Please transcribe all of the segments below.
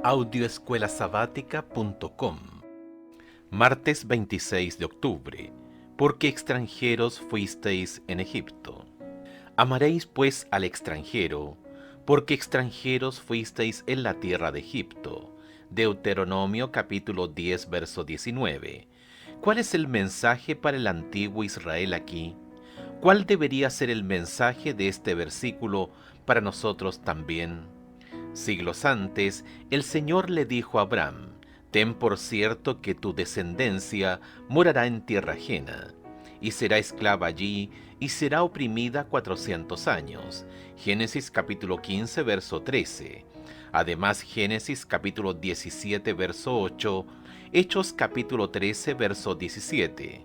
Audioescuelasabática.com. Martes 26 de octubre. Porque extranjeros fuisteis en Egipto. Amaréis pues al extranjero, porque extranjeros fuisteis en la tierra de Egipto. Deuteronomio capítulo 10, verso 19. ¿Cuál es el mensaje para el antiguo Israel aquí? ¿Cuál debería ser el mensaje de este versículo para nosotros también? Siglos antes, el Señor le dijo a Abraham: «Ten por cierto que tu descendencia morará en tierra ajena, y será esclava allí, y será oprimida 400 años». Génesis capítulo 15, verso 13. Además, Génesis capítulo 17, verso 8, Hechos capítulo 13, verso 17.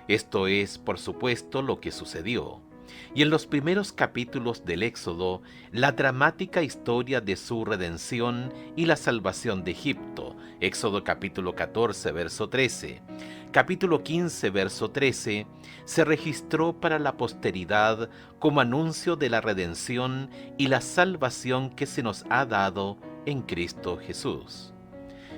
Esto es, por supuesto, lo que sucedió. Y en los primeros capítulos del Éxodo, la dramática historia de su redención y la salvación de Egipto, Éxodo capítulo 14, verso 13, capítulo 15, verso 13, se registró para la posteridad como anuncio de la redención y la salvación que se nos ha dado en Cristo Jesús.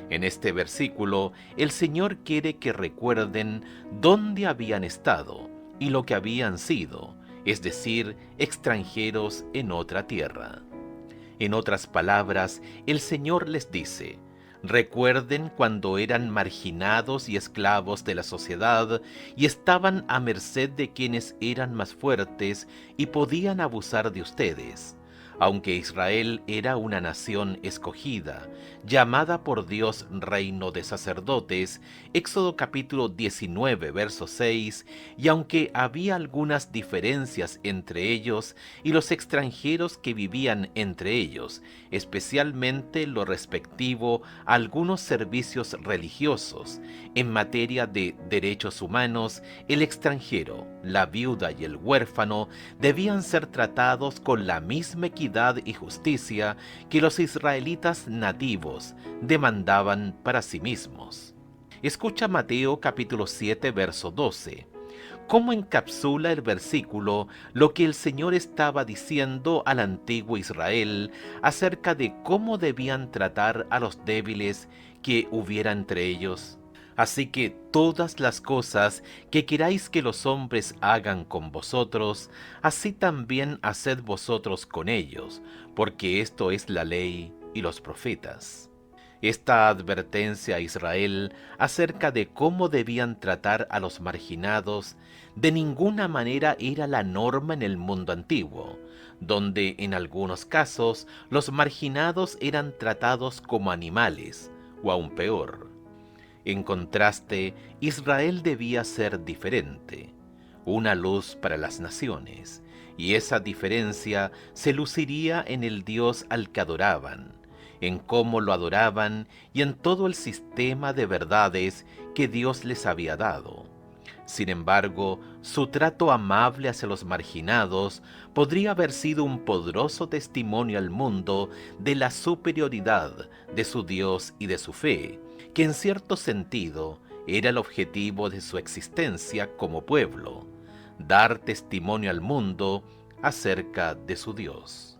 En este versículo, el Señor quiere que recuerden dónde habían estado y lo que habían sido, es decir, extranjeros en otra tierra. En otras palabras, el Señor les dice: recuerden cuando eran marginados y esclavos de la sociedad y estaban a merced de quienes eran más fuertes y podían abusar de ustedes. Aunque Israel era una nación escogida, llamada por Dios reino de sacerdotes, Éxodo capítulo 19, verso 6, y aunque había algunas diferencias entre ellos y los extranjeros que vivían entre ellos, especialmente lo respectivo a algunos servicios religiosos, en materia de derechos humanos, el extranjero, la viuda y el huérfano debían ser tratados con la misma equidad y justicia que los israelitas nativos demandaban para sí mismos. Escucha Mateo capítulo 7, verso 12. ¿Cómo encapsula el versículo lo que el Señor estaba diciendo al antiguo Israel acerca de cómo debían tratar a los débiles que hubiera entre ellos? Así que todas las cosas que queráis que los hombres hagan con vosotros, así también haced vosotros con ellos, porque esto es la ley y los profetas. Esta advertencia a Israel acerca de cómo debían tratar a los marginados de ninguna manera era la norma en el mundo antiguo, donde en algunos casos los marginados eran tratados como animales, o aún peor. En contraste, Israel debía ser diferente, una luz para las naciones, y esa diferencia se luciría en el Dios al que adoraban, en cómo lo adoraban y en todo el sistema de verdades que Dios les había dado. Sin embargo, su trato amable hacia los marginados podría haber sido un poderoso testimonio al mundo de la superioridad de su Dios y de su fe, que en cierto sentido era el objetivo de su existencia como pueblo: dar testimonio al mundo acerca de su Dios.